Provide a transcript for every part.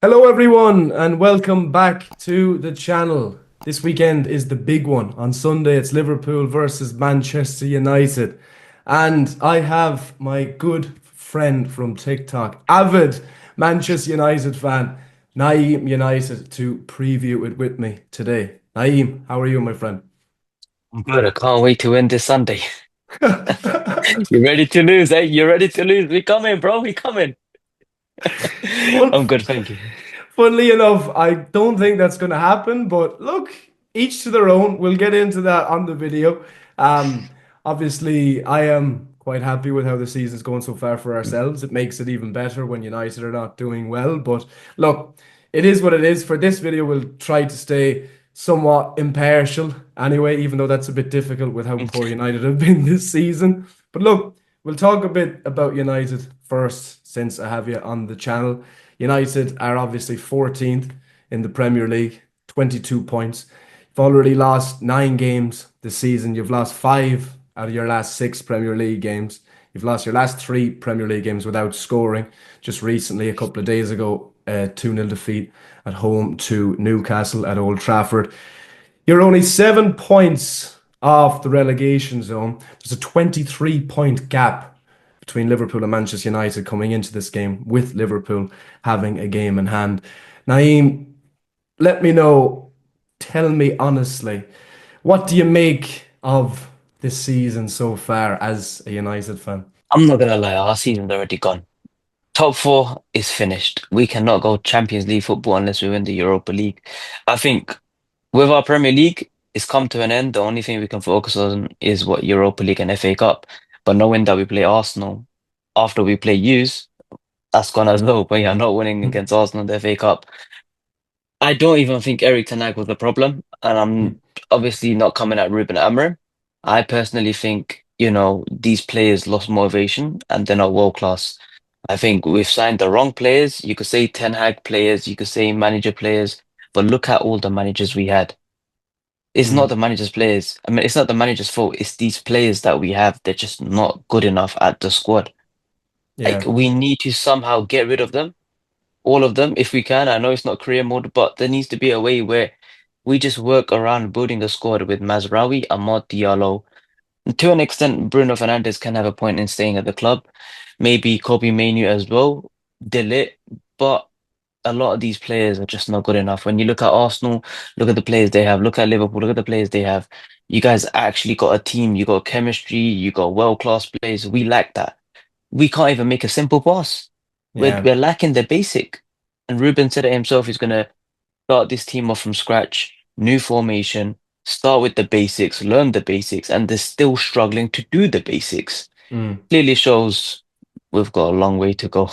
Hello, everyone, and welcome back to the channel. This weekend is the big one. On Sunday, it's Liverpool versus Manchester United. And I have my good friend from TikTok, avid Manchester United fan, Naeem United, to preview it with me today. Naeem, how are you, my friend? I'm good. I can't wait to win this Sunday. You ready to lose, eh? You ready to lose? We coming, bro. We coming. Fun, I'm good, thank you. Funnily enough, I don't think that's going to happen, but look, each to their own. We'll get into that on the video. Um, Obviously, I am quite happy with how the season's going so far for ourselves. It makes it even better when United are not doing well. But look, it is what it is. For this video, we'll try to stay somewhat impartial anyway, even though that's a bit difficult with how poor United have been this season. But look, we'll talk a bit about United first, since I have you on the channel. United are obviously 14th in the Premier League, 22 points. You've already lost 9 games this season. You've lost five out of your last six Premier League games. You've lost your last three Premier League games without scoring. Just recently, a couple of days ago, a 2-0 defeat at home to Newcastle at Old Trafford. You're only 7 points off the relegation zone. There's a 23-point gap between Liverpool and Manchester United coming into this game, with Liverpool having a game in hand. Naeem, let me know, tell me honestly, what do you make of this season so far as a United fan? I'm not gonna lie, our season's already gone. Top four is finished. We cannot go Champions League football unless we win the Europa League. I think with our Premier League, it's come to an end. The only thing we can focus on is what Europa League and FA Cup. But knowing that we play Arsenal after we play yous, that's gone as low. But yeah, not winning against Arsenal in the FA Cup. I don't even think Eric Ten Hag was the problem, and I'm obviously not coming at Ruben Amorim. I personally think, these players lost motivation and they're not world class. I think we've signed the wrong players. You could say Ten Hag players, you could say manager players, but look at all the managers we had. It's not Mm, the manager's players. I mean, it's not the manager's fault. It's these players that we have. They're just not good enough at the squad. Like, yeah, we need to somehow get rid of them, all of them, if we can. I know it's not career mode, but there needs to be a way where we just work around building a squad with Mazraoui, Amad Diallo. And to an extent, Bruno Fernandes can have a point in staying at the club. Maybe Kobe Mainoo as well, Delit. But a lot of these players are just not good enough. When you look at Arsenal, look at the players they have. Look at Liverpool, look at the players they have. You guys actually got a team. You got chemistry. You got world-class players. We lack that. We can't even make a simple pass. We're yeah. we're lacking the basic. And Ruben said it himself. He's gonna start this team off from scratch, new formation, start with the basics, learn the basics, and they're still struggling to do the basics. Mm. Clearly shows we've got a long way to go.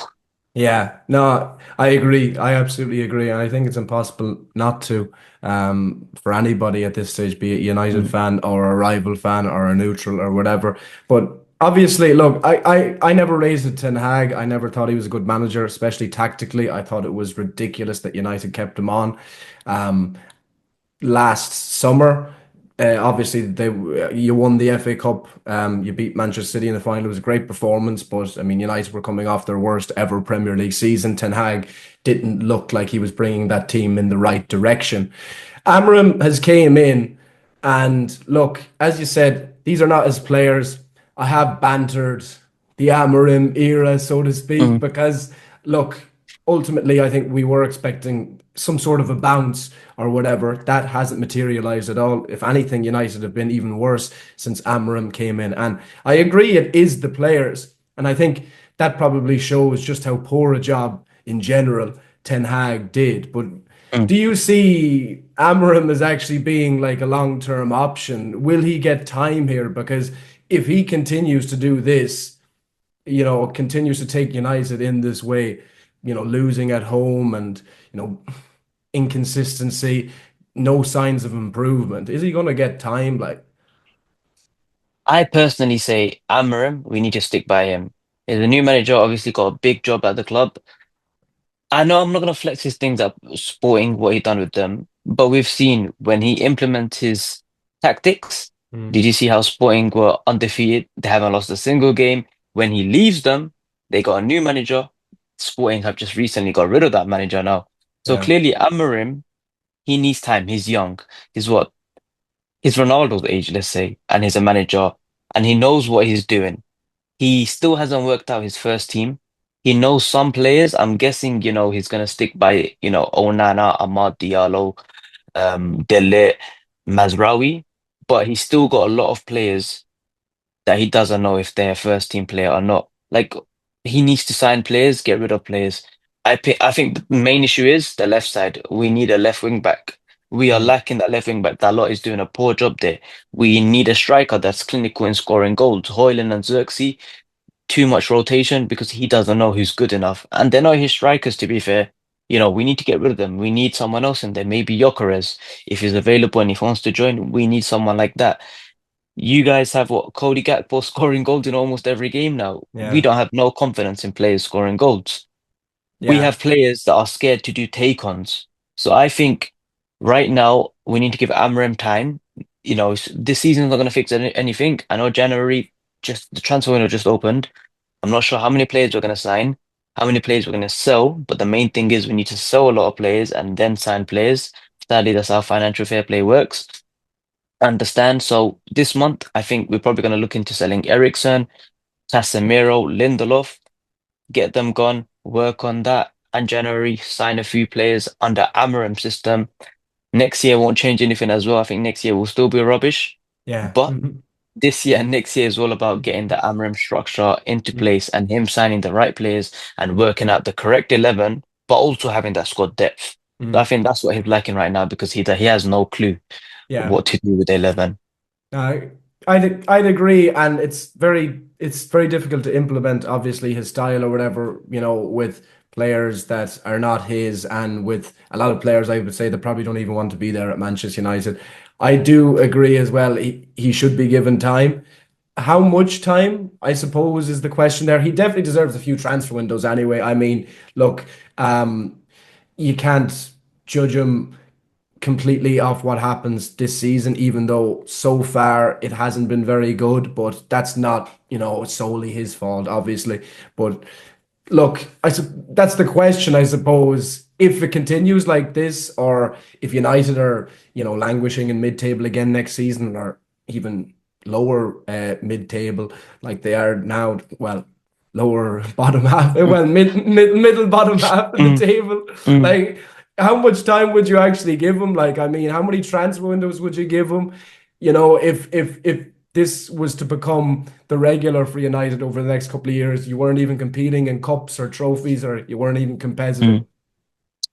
Yeah, no, I agree. I absolutely agree. And I think it's impossible not to, for anybody at this stage, be a United Mm. fan or a rival fan or a neutral or whatever. But obviously, look, I never raised it Ten Hag. I never thought he was a good manager, especially tactically. I thought it was ridiculous that United kept him on. Um, Last summer. Obviously, you won the FA Cup. You beat Manchester City in the final. It was a great performance, but I mean, United were coming off their worst ever Premier League season. Ten Hag didn't look like he was bringing that team in the right direction. Amorim has came in, and look, as you said, these are not his players. I have bantered the Amorim era, so to speak, Mm. because look, ultimately, I think we were expecting some sort of a bounce or whatever. That hasn't materialized at all. If anything, United have been even worse since Amorim came in. And I agree, it is the players. And I think that probably shows just how poor a job in general Ten Hag did. But Mm. do you see Amorim as actually being like a long-term option? Will he get time here? Because if he continues to do this, continues to take United in this way, losing at home and, inconsistency, no signs of improvement. Is he going to get time? Like, I personally say Amorim, we need to stick by him. He's a new manager, obviously got a big job at the club. I know I'm not gonna flex his things up sporting what he done with them, but we've seen when he implements his tactics, mm, did you see how Sporting were undefeated? They haven't lost a single game. When he leaves them, they got a new manager. Sporting have just recently got rid of that manager now. So Yeah, clearly, Amorim, he needs time. He's young. He's what? He's Ronaldo's age, let's say, and he's a manager, and he knows what he's doing. He still hasn't worked out his first team. He knows some players. I'm guessing, he's gonna stick by, Onana, Amad Diallo, Dele, Mazraoui, but he's still got a lot of players that he doesn't know if they're a first team player or not. Like he needs to sign players, get rid of players. I think the main issue is the left side. We need a left wing back. We are mm, lacking that left wing back. Dalot is doing a poor job there. We need a striker that's clinical in scoring goals. Hoyland and Xerxes, too much rotation because he doesn't know who's good enough. And they're not his strikers, to be fair. We need to get rid of them. We need someone else in there. Maybe Gyökeres, if he's available and if he wants to join, we need someone like that. You guys have what Cody Gakpo scoring goals in almost every game now. We yeah, don't have no confidence in players scoring goals. We yeah, have players that are scared to do take-ons. So I think right now we need to give Amram time. This season's not going to fix anything. I know January, just the transfer window just opened. I'm not sure how many players we're going to sign, how many players we're going to sell, but the main thing is we need to sell a lot of players and then sign players. Sadly, that's how financial fair play works. Understand. So this month, I think we're probably going to look into selling Ericsson, Casemiro, Lindelof, get them gone, work on that, and January sign a few players under Amorim system. Next year won't change anything as well. I think next year will still be rubbish, yeah. but this year and next year is all about getting the Amorim structure into Mhm. place and him signing the right players and working out the correct 11, but also having that squad depth. So I Mhm. think that's what he's lacking right now because he has no clue Yeah. what to do with the 11. I I'd agree, and it's very difficult to implement obviously his style or whatever, with players that are not his, and with a lot of players I would say that probably don't even want to be there at Manchester United. I do agree as well. He should be given time. How much time, I suppose, is the question there. He definitely deserves a few transfer windows anyway. I mean, look, you can't judge him completely off what happens this season, even though so far it hasn't been very good. But that's not, solely his fault, obviously. But look, that's the question, I suppose. If it continues like this, or if United are, languishing in mid-table again next season, or even lower mid-table like they are now, well, lower bottom half, Mm, well, middle bottom half of the mm, table, mm. like how much time would you actually give him? Like, I mean, how many transfer windows would you give him? If this was to become the regular for United over the next couple of years, you weren't even competing in cups or trophies, or you weren't even competitive. Mm.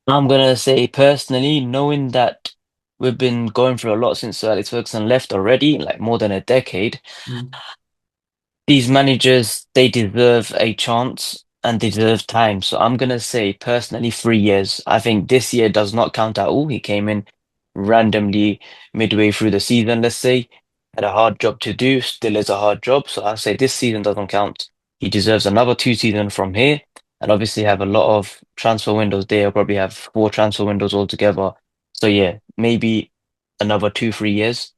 I'm gonna say personally, knowing that we've been going through a lot since Sir Alex Ferguson left already, like more than a decade, Mm. these managers, they deserve a chance and they deserve time. So I'm gonna say personally 3 years. I think this year does not count at all. He came in randomly midway through the season, let's say, had a hard job to do, still is a hard job. So I say this season doesn't count. He deserves another 2 seasons from here, and obviously have a lot of transfer windows there. He'll probably have 4 transfer windows altogether. So yeah, maybe another 2, 3 years.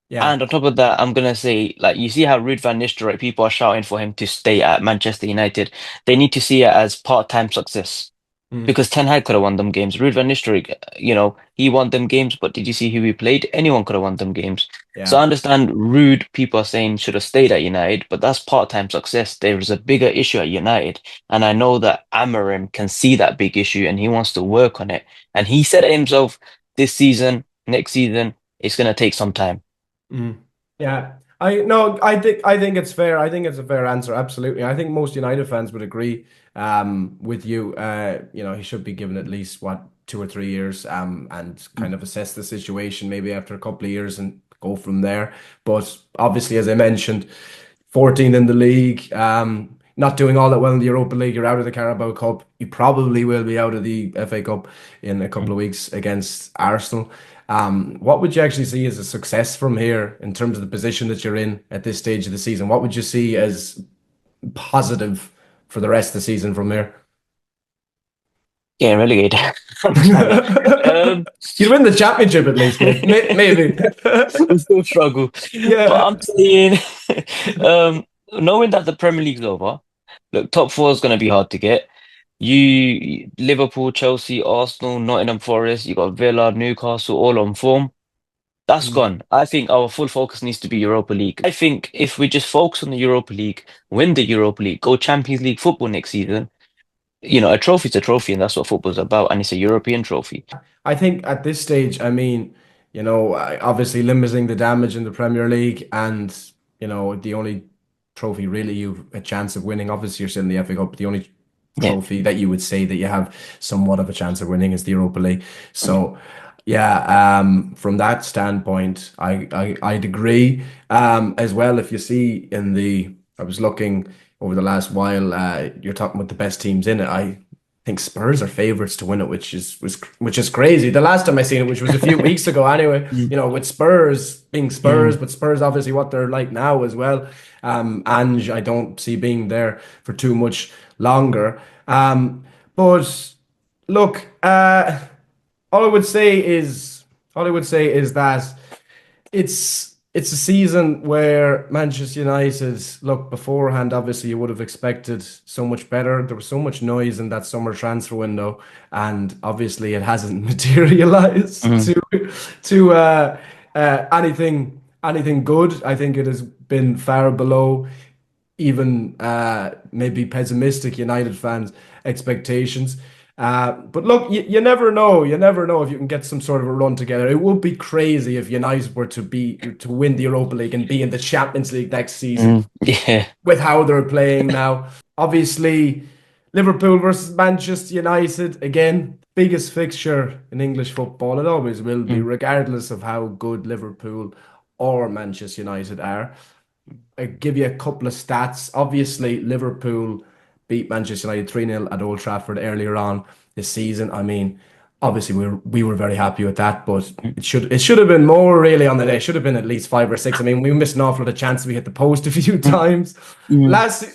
Yeah. And on top of that, I'm gonna say, like, you see how Ruud van Nistelrooy, people are shouting for him to stay at Manchester United. They need to see it as part-time success Mm. because Ten Hag could have won them games. Ruud van Nistelrooy, he won them games, but did you see who he played? Anyone could have won them games. So I Yeah. understand Ruud, people are saying should have stayed at United, but that's part-time success. There is a bigger issue at United, and I know that Amorim can see that big issue and he wants to work on it. And he said it himself, this season, next season, it's gonna take some time. Mm. Yeah. I no, I think it's fair. I think it's a fair answer. Absolutely. I think most United fans would agree with you. He should be given at least what 2 or 3 years and kind of assess the situation maybe after a couple of years and go from there. But obviously, as I mentioned, 14th in the league, not doing all that well in the Europa League. You're out of the Carabao Cup. You probably will be out of the FA Cup in a couple of weeks against Arsenal. What would you actually see as a success from here in terms of the position that you're in at this stage of the season? What would you see as positive for the rest of the season from here? Getting relegated. I'm trying to. Um, You'd win the championship at least, maybe. we still struggle, but Yeah. I'm saying, um, knowing that the Premier League's over, look, top four is going to be hard to get. Liverpool, Chelsea, Arsenal, Nottingham Forest, you got Villa, Newcastle, all on form. That's Mm. gone. I think our full focus needs to be Europa League. I think if we just focus on the Europa League, win the Europa League, go Champions League football next season, a trophy's a trophy, and that's what football's about, and it's a European trophy. I think at this stage, I mean, obviously limiting the damage in the Premier League and, the only trophy really you've a chance of winning, obviously you're still in the FA Cup, but the only Yeah. trophy that you would say that you have somewhat of a chance of winning is the Europa League. Mm, So, yeah, from that standpoint, I'd agree. As well, if you see I was looking over the last while, you're talking about the best teams in it. I think Spurs are favorites to win it, which is crazy. The last time I seen it, which was a few weeks ago, anyway. mm, With Spurs being Spurs, mm, but Spurs obviously what they're like now as well. Ange, I don't see being there for too much longer. But look, all I would say is all I would say is that it's a season where Manchester United, look, beforehand, obviously you would have expected so much better. There was so much noise in that summer transfer window, and obviously it hasn't materialized mm, to anything good. I think it has been far below even maybe pessimistic United fans' expectations. But look, you never know. You never know if you can get some sort of a run together. It would be crazy if United were to win the Europa League and be in the Champions League next season yeah. with how they're playing now. Obviously, Liverpool versus Manchester United again, biggest fixture in English football. It always will be, Mm, regardless of how good Liverpool or Manchester United are. Give you a couple of stats. Obviously, Liverpool beat Manchester United 3-0 at Old Trafford earlier on this season. I mean, obviously we were very happy with that, but mm, it should have been more really on the day. It should have been at least five or six. I mean, we missed an awful lot of chances. We hit the post a few mm, times. mm.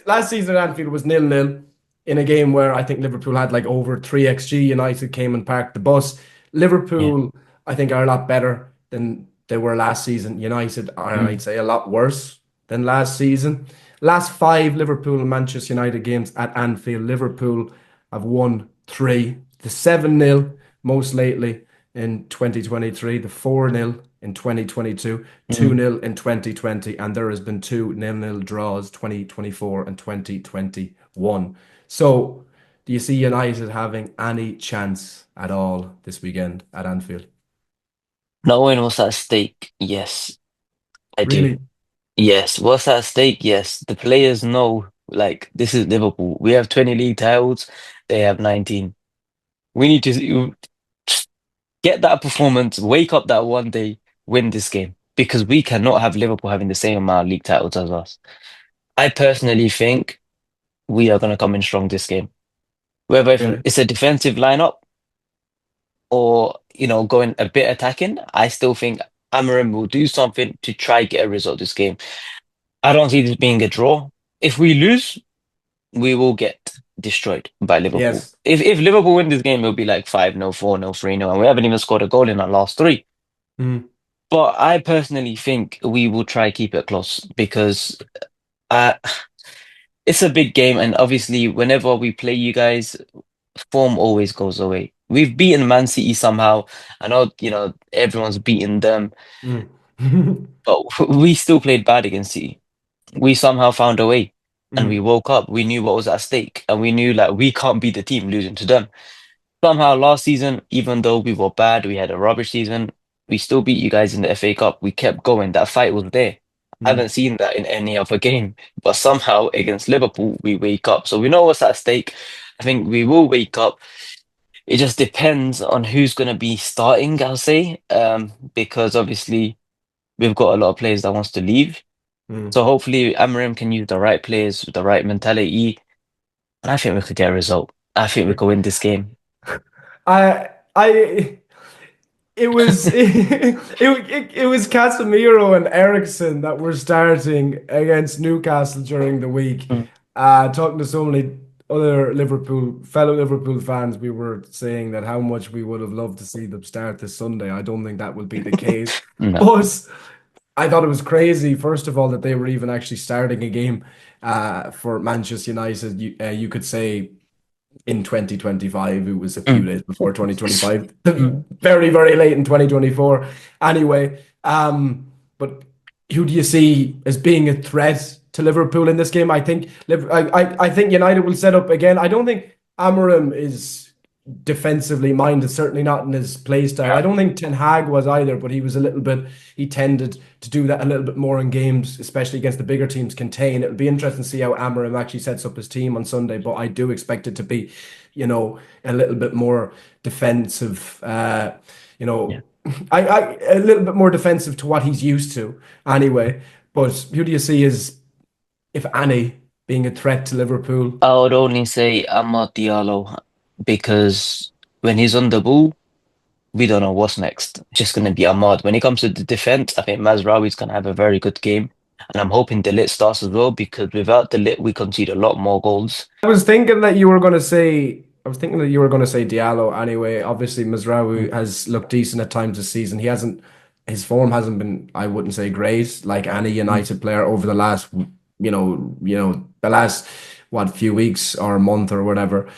Last season at Anfield was 0-0 in a game where I think Liverpool had like over 3 XG. United came and parked the bus. Yeah. Liverpool, I think, are a lot better than they were last season. United are, I'd Mm, say, a lot worse than last season. Last five Liverpool and Manchester United games at Anfield, Liverpool have won three. The 7-0 most lately in 2023, the 4-0 in 2022, mm. 2-0 in 2020, and there has been two 0-0 draws 2024 and 2021. So, do you see United having any chance at all this weekend at Anfield? Knowing what's at stake, yes, I do. Really? Yes, what's at stake? Yes, the players know, like, this is Liverpool. We have 20 league titles, they have 19. We need to get that performance, wake up that one day, win this game, because we cannot have Liverpool having the same amount of league titles as us. I personally think we are going to come in strong this game. Whether if Really? it's a defensive lineup or, going a bit attacking, I still think Amorim will do something to try get a result this game. I don't see this being a draw. If we lose, we will get destroyed by Liverpool. Yes. If Liverpool win this game, it'll be like 5-0, 4-0, 3-0, and we haven't even scored a goal in our last three. Mm, But I personally think we will try keep it close because uh, it's a big game, and obviously, whenever we play you guys, form always goes away. We've beaten Man City somehow. I know, everyone's beaten them, mm. but we still played bad against City. We somehow found a way, and we Mm, woke up. We knew what was at stake, and we knew like we can't be the team losing to them. Somehow last season, even though we were bad, we had a rubbish season, we still beat you guys in the FA Cup. We kept going. That fight was there. I mm, haven't seen that in any other game. But somehow against Liverpool, we wake up. So we know what's at stake. I think we will wake up. It just depends on who's going to be starting, I'll say, because obviously we've got a lot of players that wants to leave. mm. So hopefully Amarim can use the right players with the right mentality, and I think we could get a result. I think we could win this game. I it was it was Casemiro and Ericsson that were starting against Newcastle during the week. Mm, Talking to so many other fellow Liverpool fans, we were saying that how much we would have loved to see them start this Sunday. I don't think that will be the case, no. but I thought it was crazy, first of all, that they were even actually starting a game for Manchester United. You could say in 2025. It was a few Mm, days before 2025, very, very late in 2024. Anyway, but who do you see as being a threat to Liverpool in this game? I think I think United will set up again. I don't think Amorim is defensively minded, certainly not in his play style. I yeah. don't think Ten Hag was either, but he was a little bit, he tended to do that a little bit more in games, especially against the bigger teams, contain. It'll be interesting to see how Amorim actually sets up his team on Sunday, but I do expect it to be, a little bit more defensive, you Yeah. know, a little bit more defensive to what he's used to anyway. But who do you see as, if any, being a threat to Liverpool? I would only say Amad Diallo because when he's on the ball, we don't know what's next. It's just going to be Ahmad. When it comes to the defense, I think Mazraoui's going to have a very good game. And I'm hoping Delit starts as well because without Delit, we concede a lot more goals. I was thinking that you were going to say Diallo anyway. Obviously, Mazraoui has looked decent at times this season. His form hasn't been, I wouldn't say great, like any Mm. United player over the last, the last, what, few weeks or a month or whatever.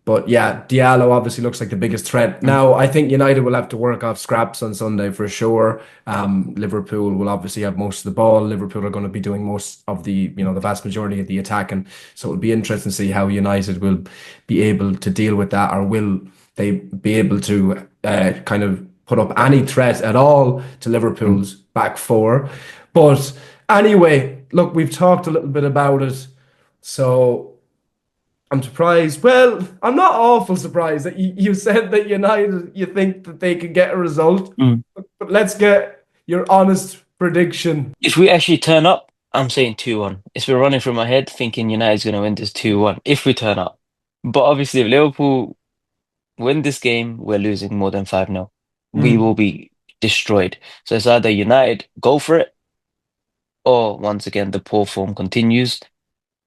But yeah, Diallo obviously looks like the biggest threat. Mm. Now, I think United will have to work off scraps on Sunday for sure. Liverpool will obviously have most of the ball. Liverpool are going to be doing most of the vast majority of the attacking. So it'll be interesting to see how United will be able to deal with that, or will they be able to kind of put up any threat at all to Mm. Liverpool's back four. But anyway, look, we've talked a little bit about it. So I'm surprised. Well, I'm not awful surprised that you said that United, you think that they could get a result. Mm. But let's get your honest prediction. If we actually turn up, I'm saying 2-1. It's been running through my head thinking United's going to win this 2-1 if we turn up. But obviously, if Liverpool win this game, we're losing more than 5-0. We will Mm. be destroyed. So it's either United go for it, or once again, the poor form continues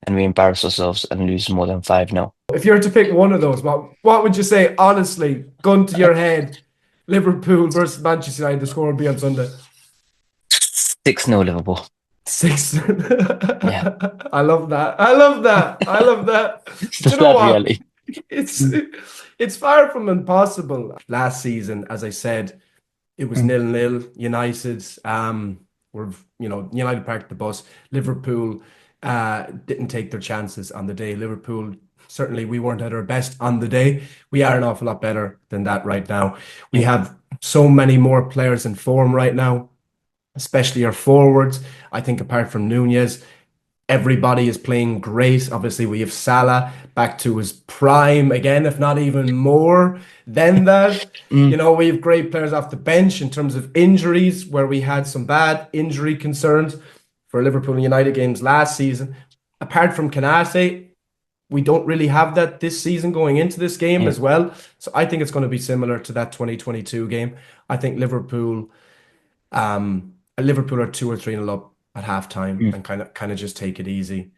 and we embarrass ourselves and lose more than 5-0. If you were to pick one of those, what would you say, honestly, gun to your head, Liverpool versus Manchester United, the score would be on Sunday? 6-0 Liverpool. Six. Yeah, I love that. I love that. I love that. it's the Do you know sad what? reality. It's Mm, it's far from impossible. Last season, as I said, it was mm, 0-0. United were, United parked the bus. Liverpool didn't take their chances on the day. Liverpool, certainly we weren't at our best on the day. We are an awful lot better than that right now. We yeah, have so many more players in form right now, especially our forwards. I think apart from Nunez, everybody is playing great. Obviously, we have Salah back to his prime again, if not even more than that. mm, We have great players off the bench in terms of injuries, where we had some bad injury concerns for Liverpool and United games last season. Apart from Canate, we don't really have that this season going into this game yeah, as well. So I think it's going to be similar to that 2022 game. I think Liverpool are 2 or 3 nil up at halftime mm, and kind of just take it easy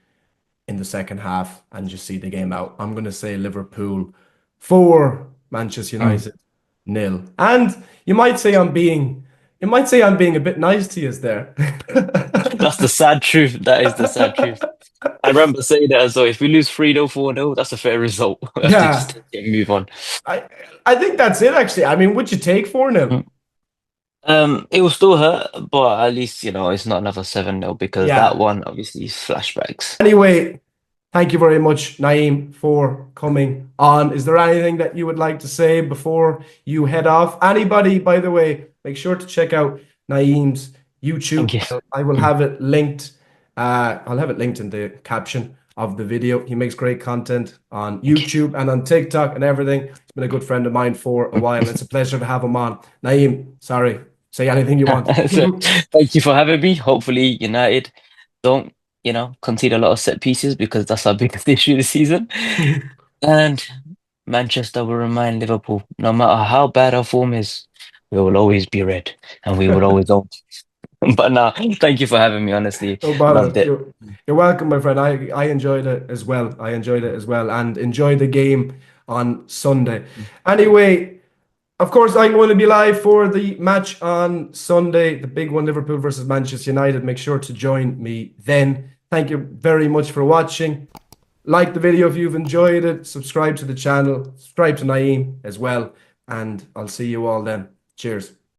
in the second half and just see the game out. I'm going to say Liverpool 4, Manchester mm. United nil. And you might say I'm being a bit nice to you there. That's the sad truth. That is the sad truth. I remember saying that as well. If we lose 3-0, 4-0, that's a fair result. We have to just Yeah, take it and move on. I I think that's it actually. I mean, would you take 4 nil? Mm. It will still hurt, but at least, it's not another 7-0 because that Yeah. one obviously is flashbacks. Anyway, thank you very much, Naeem, for coming on. Is there anything that you would like to say before you head off? Anybody, by the way, make sure to check out Naeem's Thank YouTube. you. I will Mm. have it linked. I'll have it linked in the caption of the video. He makes great content on Thank you. YouTube and on TikTok and everything. He's been a good friend of mine for a while, and it's a pleasure to have him on. Naeem, sorry, say anything you want. So, thank you for having me. Hopefully, United don't, concede a lot of set pieces because that's our biggest issue this season. And Manchester will remind Liverpool, no matter how bad our form is, we will always be red and we will always own. But now, thank you for having me, honestly. No Loved bother. it. You're welcome, my friend. I enjoyed it as well. I enjoyed it as well, and enjoy the game on Sunday. Anyway, of course, I'm going to be live for the match on Sunday, the big one, Liverpool versus Manchester United. Make sure to join me then. Thank you very much for watching. Like the video if you've enjoyed it. Subscribe to the channel. Subscribe to Naeem as well. And I'll see you all then. Cheers.